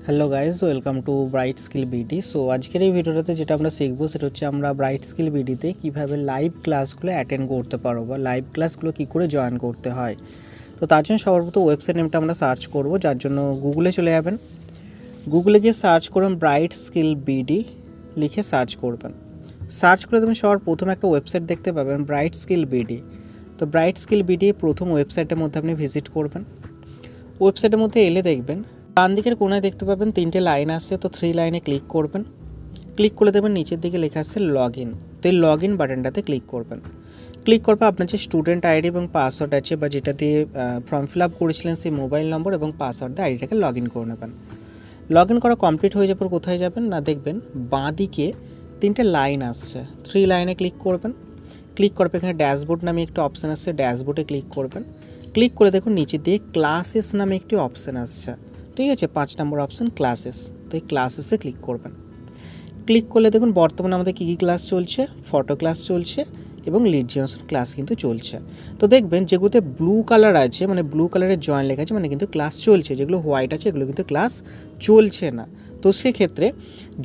Hello guys, welcome to bright skill BD. So আজকের এই ভিডিওটাতে যেটা আমরা শিখবো সেটা হচ্ছে আমরা ব্রাইট স্কিল বিডিতে কীভাবে লাইভ ক্লাসগুলো অ্যাটেন্ড করতে পারবো বা লাইভ ক্লাসগুলো কী করে জয়েন করতে হয়। তো তার জন্য সবার প্রথম ওয়েবসাইট নেমটা আমরা সার্চ করব, যার জন্য গুগলে চলে যাবেন। গুগলে গিয়ে সার্চ করবেন ব্রাইট স্কিল বিডি লিখে সার্চ করবেন। সার্চ করে তুমি সবার প্রথম একটা ওয়েবসাইট দেখতে পাবেন ব্রাইট স্কিল বিডি। তো ব্রাইট স্কিল বিডি প্রথম ওয়েবসাইটের মধ্যে আপনি ভিজিট করবেন। ওয়েবসাইটের মধ্যে এলে দেখবেন ডান দিকের কোনায় দেখতে পাবেন 3টে লাইন আসছে। তো 3 লাইনে ক্লিক করবেন। ক্লিক করে দেবেন নিচের দিকে লেখা আসছে লগ ইন। তো এই লগ ইন বাটনটাতে ক্লিক করবেন। ক্লিক করবে আপনার যে স্টুডেন্ট আইডি এবং পাসওয়ার্ড আছে বা যেটা দিয়ে ফর্ম ফিল আপ করেছিলেন সেই মোবাইল নম্বর এবং পাসওয়ার্ড দিয়ে আইডিটাকে লগ ইন করে নেবেন। লগ ইন করা কমপ্লিট হয়ে যাওয়ার পর কোথায় যাবেন না, দেখবেন বাঁ দিকে 3টে লাইন আসছে। 3 লাইনে ক্লিক করবেন। ক্লিক করবে এখানে ড্যাশবোর্ড নামে একটি অপশান আসছে, ড্যাশবোর্ডে ক্লিক করবেন। ক্লিক করে দেখুন নিচে দিয়ে ক্লাসেস নামে একটি অপশান আসছে, ঠিক আছে, 5 নম্বর অপশান ক্লাসেস। তো এই ক্লাসেসে ক্লিক করবেন। ক্লিক করলে দেখুন বর্তমানে আমাদের কী কী ক্লাস চলছে, ফটো ক্লাস চলছে এবং লিড জেনারেশন ক্লাস কিন্তু চলছে। তো দেখবেন যেগুলোতে ব্লু কালার আছে, মানে ব্লু কালারের জয়েন লেখা আছে, মানে কিন্তু ক্লাস চলছে। যেগুলো হোয়াইট আছে এগুলো কিন্তু ক্লাস চলছে না। তো সেক্ষেত্রে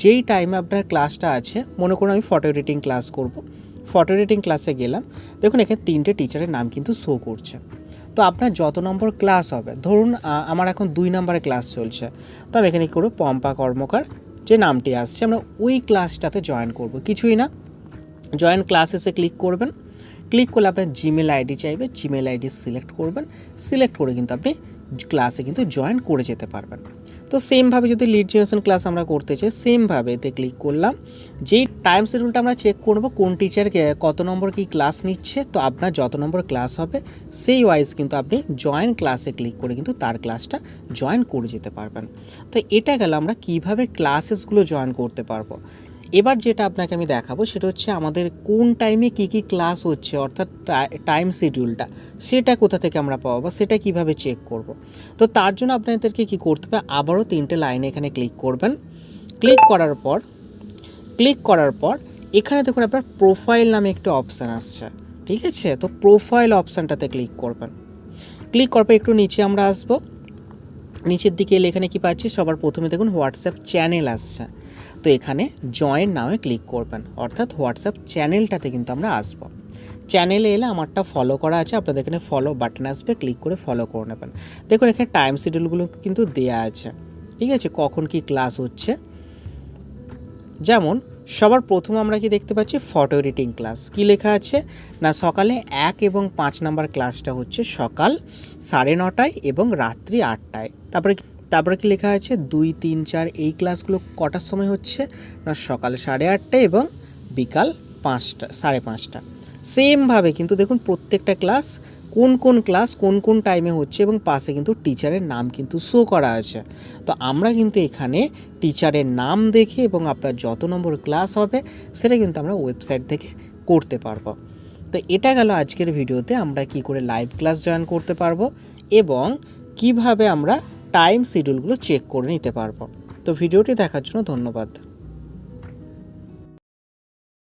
যেই টাইমে আপনার ক্লাসটা আছে, মনে করুন আমি ফটো এডিটিং ক্লাস করব, ফটো এডিটিং ক্লাসে গেলাম, দেখুন এখানে 3টে টিচারের নাম কিন্তু শো করছে। তো আপনার যত নম্বর ক্লাস হবে, ধরুন আমার এখন 2 নম্বরে ক্লাস চলছে, তো আমি এখানে কী করবো, পম্পা কর্মকার যে নামটি আসছে আমরা ওই ক্লাসটাতে জয়েন করব। কিছুই না, জয়েন ক্লাসেসে ক্লিক করবেন। ক্লিক করলে আপনার জিমেল আইডি চাইবে, জিমেল আইডি সিলেক্ট করবেন। সিলেক্ট করে কিন্তু আপনি ক্লাসে কিন্তু জয়েন করে যেতে পারবেন। তো সেমভাবে যদি লিড জেনারেশন ক্লাস আমরা করতে চাই, সেমভাবে এতে ক্লিক করলাম। যেই টাইম শিডিউলটা আমরা চেক করব কোন টিচার কত নম্বর কি ক্লাস নিচ্ছে, তো আপনার যত নম্বর ক্লাস হবে সেই ওয়াইজ কিন্তু আপনি জয়েন ক্লাসে ক্লিক করে কিন্তু তার ক্লাসটা জয়েন করে যেতে পারবেন। তো এটা গেল আমরা কিভাবে ক্লাসেসগুলো জয়েন করতে পারবো। এবার যেটা আপনাকে আমি দেখাবো সেটা হচ্ছে আমাদের কোন টাইমে কী কী ক্লাস হচ্ছে, অর্থাৎ টাইম শিডিউলটা সেটা কোথা থেকে আমরা পাবো বা সেটা কিভাবে চেক করব। তো তার জন্য আপনাদেরকে কী করতে হবে, আবারও 3টে লাইনে এখানে ক্লিক করবেন। ক্লিক করার পর এখানে দেখুন আপনার প্রোফাইল নামে একটা অপশান আসছে, ঠিক আছে। তো প্রোফাইল অপশানটাতে ক্লিক করবেন। ক্লিক করার পর একটু নিচে আমরা আসবো। নিচের দিকে এলে এখানে কী পাচ্ছি, সবার প্রথমে দেখুন হোয়াটসঅ্যাপ চ্যানেল আসছে। তো এখানে জয়েন নামে ক্লিক করবেন, অর্থাৎ হোয়াটসঅ্যাপ চ্যানেলটাতে কিন্তু আমরা আসবো। চ্যানেলে এলে আমারটা ফলো করা আছে, আপনাদের এখানে ফলো বাটন আসবে, ক্লিক করে ফলো করে নেবেন। দেখুন এখানে টাইম শিডিউলগুলো কিন্তু দেয়া আছে, ঠিক আছে, কখন কি ক্লাস হচ্ছে। যেমন সবার প্রথম আমরা কি দেখতে পাচ্ছি, ফটো এডিটিং ক্লাস। কি লেখা আছে না, সকালে 1 এবং 5 নম্বর ক্লাসটা হচ্ছে সকাল 9:30 এবং রাত্রি 8টায়। তারপরে কি লেখা আছে 2, 3, 4 এই ক্লাসগুলো কটার সময় হচ্ছে না, সকাল 8:30 এবং বিকাল 5টা 5:30। সেমভাবে কিন্তু দেখুন প্রত্যেকটা ক্লাস কোন ক্লাস কোন টাইমে হচ্ছে এবং পাশে কিন্তু টিচারের নাম কিন্তু শো করা আছে। তো আমরা কিন্তু এখানে টিচারের নাম দেখে এবং আপনার যত নম্বর ক্লাস হবে সেটা কিন্তু আমরা ওয়েবসাইট থেকে করতে পারবো। তো এটা গেল আজকের ভিডিওতে আমরা কি করে লাইভ ক্লাস জয়েন করতে পারবো এবং কিভাবে আমরা টাইম শিডিউলগুলো চেক করে নিতে পারবো। তো ভিডিওটি দেখার জন্য ধন্যবাদ।